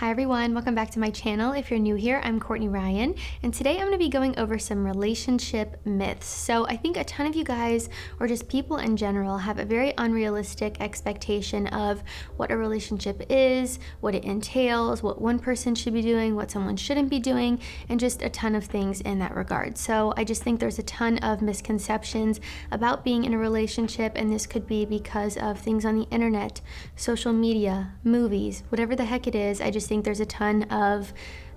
Hi everyone, welcome back to my channel. If you're new here, I'm Courtney Ryan, and today I'm going to be going over some relationship myths. So I think a ton of you guys, or just people in general, have a very unrealistic expectation of what a relationship is, what it entails, what one person should be doing, what someone shouldn't be doing, and just a ton of things in that regard. So I just think there's a ton of misconceptions about being in a relationship, and this could be because of things on the internet, social media, movies, whatever the heck it is. I just think there's a ton of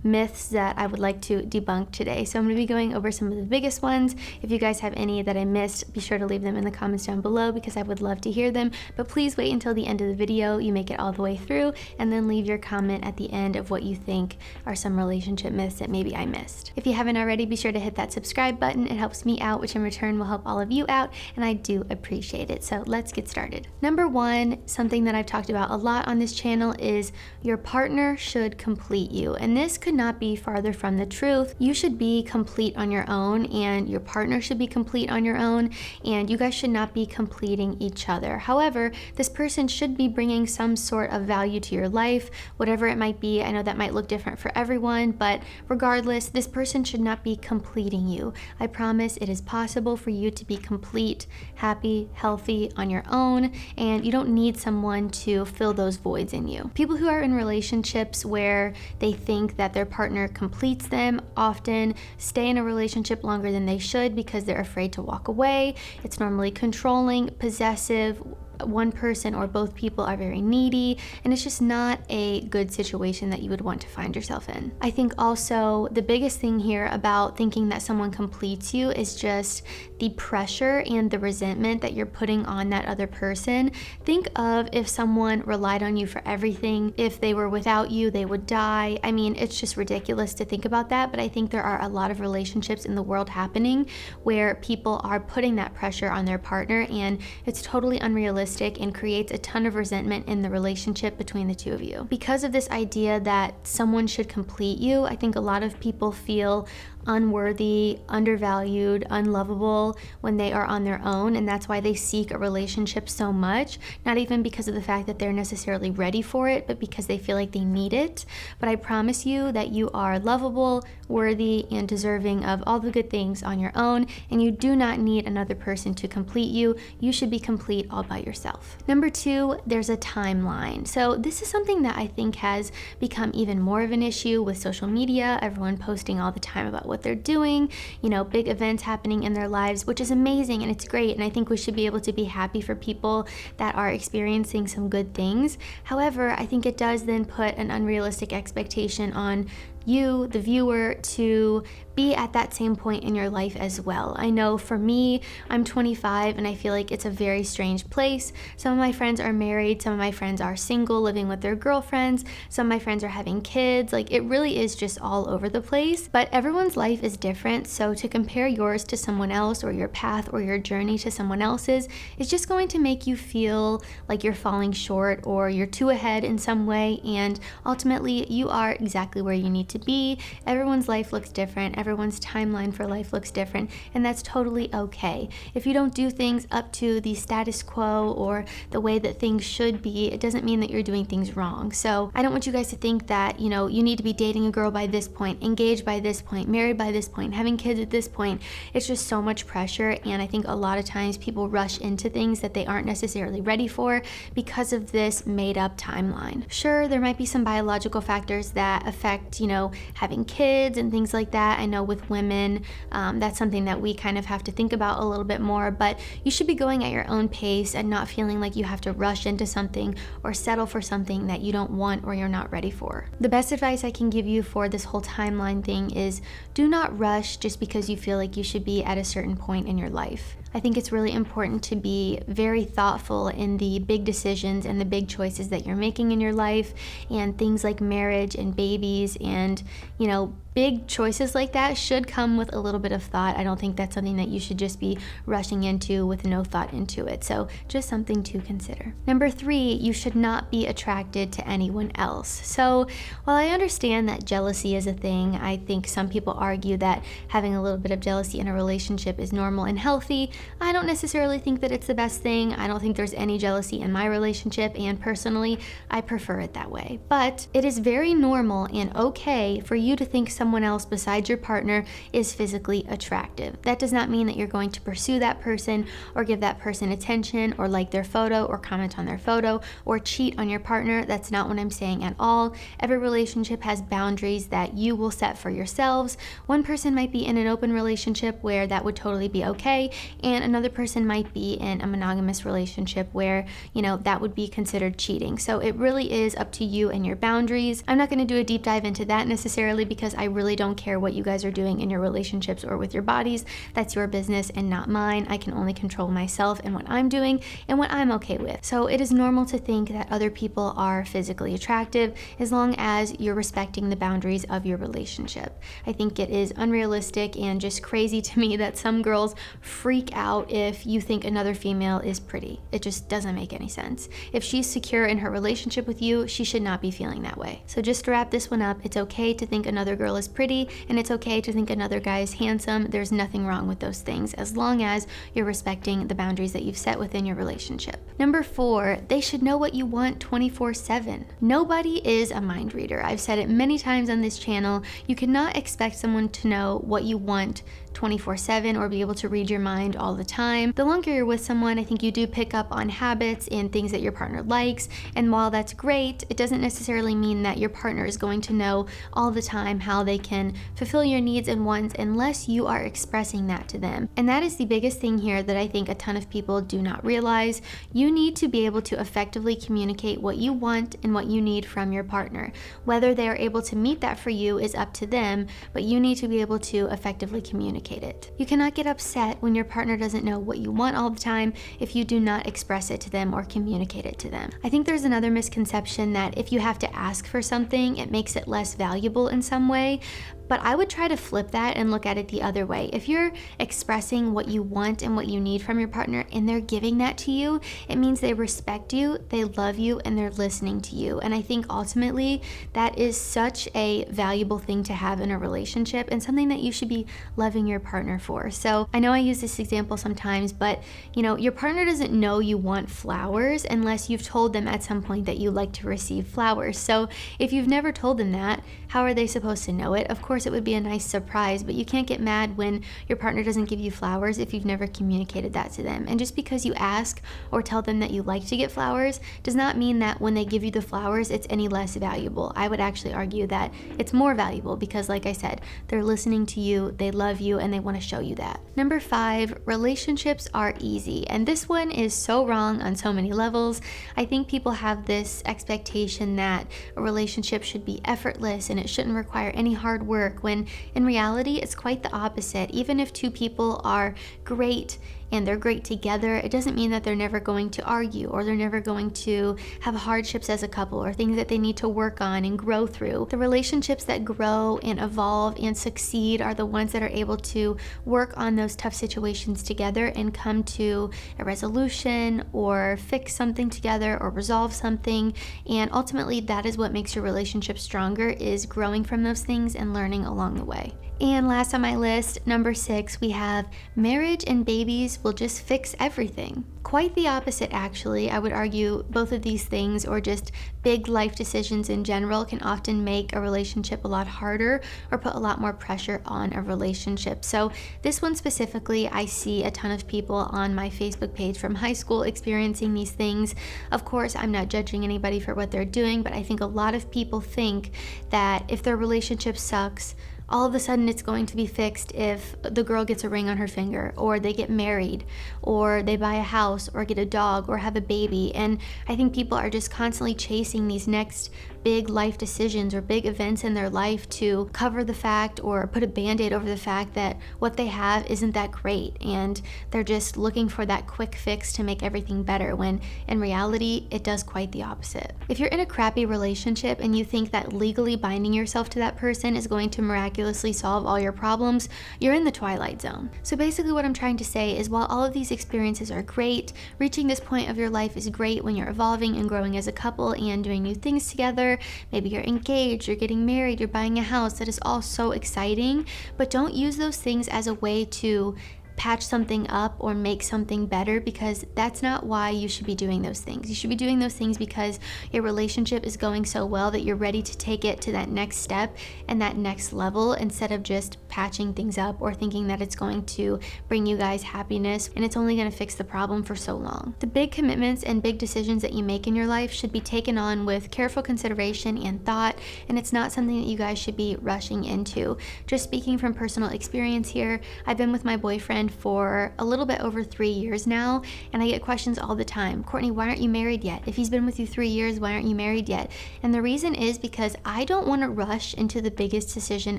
myths that I would like to debunk today. So I'm going to be going over some of the biggest ones. If you guys have any that I missed, be sure to leave them in the comments down below because I would love to hear them. But please wait until the end of the video, you make it all the way through, and then leave your comment at the end of what you think are some relationship myths that maybe I missed. If you haven't already, be sure to hit that subscribe button. It helps me out, which in return will help all of you out, and I do appreciate it. So let's get started. Number one, something that I've talked about a lot on this channel is your partner should complete you. And this could not be farther from the truth. You should be complete on your own, and your partner should be complete on your own, and you guys should not be completing each other. However, this person should be bringing some sort of value to your life, whatever it might be. I know that might look different for everyone, but regardless, this person should not be completing you. I promise it is possible for you to be complete, happy, healthy on your own, and you don't need someone to fill those voids in you. People who are in relationships where they think that their partner completes them often stay in a relationship longer than they should because they're afraid to walk away. It's normally controlling, possessive. One person or both people are very needy, and it's just not a good situation that you would want to find yourself in. I think also the biggest thing here about thinking that someone completes you is just the pressure and the resentment that you're putting on that other person. Think of if someone relied on you for everything. If they were without you, they would die. I mean, it's just ridiculous to think about that, but I think there are a lot of relationships in the world happening where people are putting that pressure on their partner, and it's totally unrealistic and creates a ton of resentment in the relationship between the two of you. Because of this idea that someone should complete you, I think a lot of people feel unworthy, undervalued, unlovable when they are on their own, and that's why they seek a relationship so much, not even because of the fact that they're necessarily ready for it, but because they feel like they need it. But I promise you that you are lovable, worthy, and deserving of all the good things on your own, and you do not need another person to complete you. You should be complete all by yourself. Number two, there's a timeline. So this is something that I think has become even more of an issue with social media, everyone posting all the time about what they're doing, you know, big events happening in their lives, which is amazing and it's great, and I think we should be able to be happy for people that are experiencing some good things. However, I think it does then put an unrealistic expectation on you, the viewer, to be at that same point in your life as well. I know for me, I'm 25 and I feel like it's a very strange place. Some of my friends are married, some of my friends are single, living with their girlfriends, some of my friends are having kids. Like, it really is just all over the place, but everyone's life is different. So to compare yours to someone else, or your path or your journey to someone else's, is just going to make you feel like you're falling short or you're too ahead in some way, and ultimately you are exactly where you need to be. Everyone's life looks different. Everyone's timeline for life looks different, and that's totally okay. If you don't do things up to the status quo or the way that things should be, it doesn't mean that you're doing things wrong. So I don't want you guys to think that, you know, you need to be dating a girl by this point, engaged by this point, married by this point, having kids at this point. It's just so much pressure, and I think a lot of times people rush into things that they aren't necessarily ready for because of this made-up timeline. Sure, there might be some biological factors that affect, you know, having kids and things like that. I know with women, that's something that we kind of have to think about a little bit more, but you should be going at your own pace and not feeling like you have to rush into something or settle for something that you don't want or you're not ready for. The best advice I can give you for this whole timeline thing is do not rush just because you feel like you should be at a certain point in your life. I think it's really important to be very thoughtful in the big decisions and the big choices that you're making in your life, and things like marriage and babies and, you know, big choices like that should come with a little bit of thought. I don't think that's something that you should just be rushing into with no thought into it. So just something to consider. Number three, you should not be attracted to anyone else. So while I understand that jealousy is a thing, I think some people argue that having a little bit of jealousy in a relationship is normal and healthy. I don't necessarily think that it's the best thing. I don't think there's any jealousy in my relationship, and personally, I prefer it that way. But it is very normal and okay for you to think someone else besides your partner is physically attractive. That does not mean that you're going to pursue that person or give that person attention or like their photo or comment on their photo or cheat on your partner. That's not what I'm saying at all. Every relationship has boundaries that you will set for yourselves. One person might be in an open relationship where that would totally be okay, and another person might be in a monogamous relationship where, that would be considered cheating. So it really is up to you and your boundaries. I'm not going to do a deep dive into that necessarily because I really don't care what you guys are doing in your relationships or with your bodies. That's your business and not mine. I can only control myself and what I'm doing and what I'm okay with. So it is normal to think that other people are physically attractive as long as you're respecting the boundaries of your relationship. I think it is unrealistic and just crazy to me that some girls freak out if you think another female is pretty. It just doesn't make any sense. If she's secure in her relationship with you, she should not be feeling that way. So just to wrap this one up, it's okay to think another girl is pretty, and it's okay to think another guy is handsome. There's nothing wrong with those things as long as you're respecting the boundaries that you've set within your relationship. Number 4, they should know what you want 24/7. Nobody is a mind reader. I've said it many times on this channel. You cannot expect someone to know what you want 24/7 or be able to read your mind all the time. The longer you're with someone, I think you do pick up on habits and things that your partner likes, and while that's great, it doesn't necessarily mean that your partner is going to know all the time how they can fulfill your needs and wants unless you are expressing that to them. And that is the biggest thing here that I think a ton of people do not realize. You need to be able to effectively communicate what you want and what you need from your partner. Whether they are able to meet that for you is up to them, but you need to be able to effectively communicate it. You cannot get upset when your partner doesn't know what you want all the time if you do not express it to them or communicate it to them. I think there's another misconception that if you have to ask for something, it makes it less valuable in some way. But I would try to flip that and look at it the other way. If you're expressing what you want and what you need from your partner and they're giving that to you, it means they respect you, they love you, and they're listening to you. And I think ultimately that is such a valuable thing to have in a relationship and something that you should be loving your partner for. So I know I use this example sometimes, but your partner doesn't know you want flowers unless you've told them at some point that you like to receive flowers. So if you've never told them that, how are they supposed to know it? Of course, it would be a nice surprise, but you can't get mad when your partner doesn't give you flowers if you've never communicated that to them. And just because you ask or tell them that you like to get flowers does not mean that when they give you the flowers, it's any less valuable. I would actually argue that it's more valuable because, like I said, they're listening to you, they love you, and they want to show you that. Number 5, relationships are easy. And this one is so wrong on so many levels. I think people have this expectation that a relationship should be effortless and it shouldn't require any hard work, when in reality it's quite the opposite. Even if two people are great and they're great together, it doesn't mean that they're never going to argue or they're never going to have hardships as a couple or things that they need to work on and grow through. The relationships that grow and evolve and succeed are the ones that are able to work on those tough situations together and come to a resolution or fix something together or resolve something. And ultimately that is what makes your relationship stronger, is growing from those things and learning along the way. And last on my list, number 6, we have marriage and babies will just fix everything. Quite the opposite, actually. I would argue both of these things, or just big life decisions in general, can often make a relationship a lot harder or put a lot more pressure on a relationship. So this one specifically, I see a ton of people on my Facebook page from high school experiencing these things. Of course, I'm not judging anybody for what they're doing, but I think a lot of people think that if their relationship sucks, all of a sudden it's going to be fixed if the girl gets a ring on her finger, or they get married, or they buy a house, or get a dog, or have a baby. And I think people are just constantly chasing these next big life decisions or big events in their life to cover the fact or put a band-aid over the fact that what they have isn't that great, and they're just looking for that quick fix to make everything better, when in reality it does quite the opposite. If you're in a crappy relationship and you think that legally binding yourself to that person is going to miraculously solve all your problems, you're in the twilight zone. So basically what I'm trying to say is, while all of these experiences are great, reaching this point of your life is great when you're evolving and growing as a couple and doing new things together. Maybe you're engaged, you're getting married, you're buying a house. That is all so exciting, but don't use those things as a way to patch something up or make something better, because that's not why you should be doing those things. You should be doing those things because your relationship is going so well that you're ready to take it to that next step and that next level, instead of just patching things up or thinking that it's going to bring you guys happiness and it's only going to fix the problem for so long. The big commitments and big decisions that you make in your life should be taken on with careful consideration and thought, and it's not something that you guys should be rushing into. Just speaking from personal experience here, I've been with my boyfriend for a little bit over 3 years now, and I get questions all the time. Courtney, why aren't you married yet? If he's been with you 3 years, why aren't you married yet? And the reason is because I don't want to rush into the biggest decision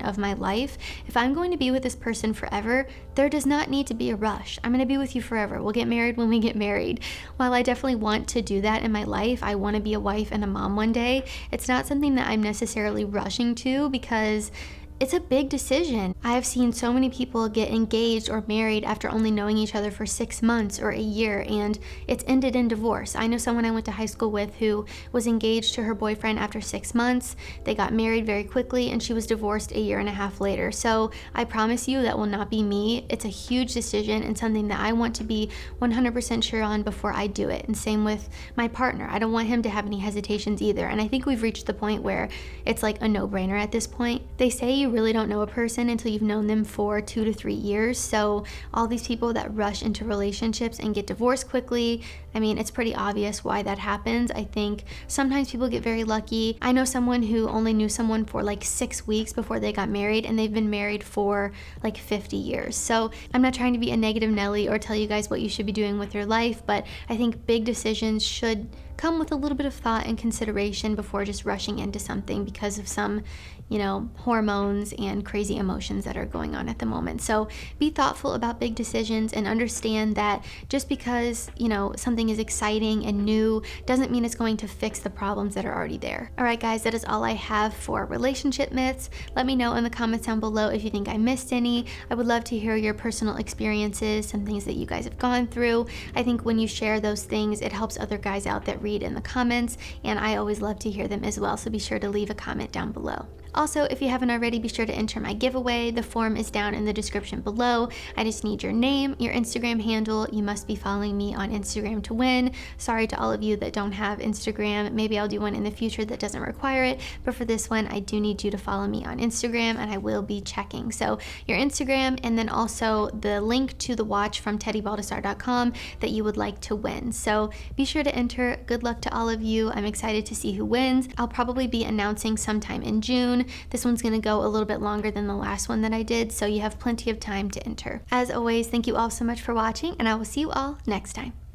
of my life. If I'm going to be with this person forever, there does not need to be a rush. I'm going to be with you forever. We'll get married when we get married. While I definitely want to do that in my life, I want to be a wife and a mom one day, it's not something that I'm necessarily rushing to, because it's a big decision. I have seen so many people get engaged or married after only knowing each other for 6 months or a year, and it's ended in divorce. I know someone I went to high school with who was engaged to her boyfriend after 6 months. They got married very quickly, and she was divorced a year and a half later. So I promise you that will not be me. It's a huge decision and something that I want to be 100% sure on before I do it. And same with my partner. I don't want him to have any hesitations either. And I think we've reached the point where it's like a no-brainer at this point. They say you really don't know a person until you've known them for 2 to 3 years. So all these people that rush into relationships and get divorced quickly, I mean, it's pretty obvious why that happens. I think sometimes people get very lucky. I know someone who only knew someone for like 6 weeks before they got married, and they've been married for like 50 years. So I'm not trying to be a negative Nelly or tell you guys what you should be doing with your life, but I think big decisions should come with a little bit of thought and consideration before just rushing into something because of some, hormones and crazy emotions that are going on at the moment. So be thoughtful about big decisions and understand that just because, something is exciting and new doesn't mean it's going to fix the problems that are already there. All right, guys, that is all I have for relationship myths. Let me know in the comments down below if you think I missed any. I would love to hear your personal experiences, some things that you guys have gone through. I think when you share those things, it helps other guys out that read in the comments, and I always love to hear them as well. So be sure to leave a comment down below. Also, if you haven't already, be sure to enter my giveaway. The form is down in the description below. I just need your name, your Instagram handle. You must be following me on Instagram to win. Sorry to all of you that don't have Instagram. Maybe I'll do one in the future that doesn't require it, but for this one, I do need you to follow me on Instagram, and I will be checking. So your Instagram, and then also the link to the watch from teddybaldessar.com that you would like to win. So be sure to enter. Good luck to all of you. I'm excited to see who wins. I'll probably be announcing sometime in June. This one's gonna go a little bit longer than the last one that I did, so you have plenty of time to enter. As always, thank you all so much for watching, and I will see you all next time.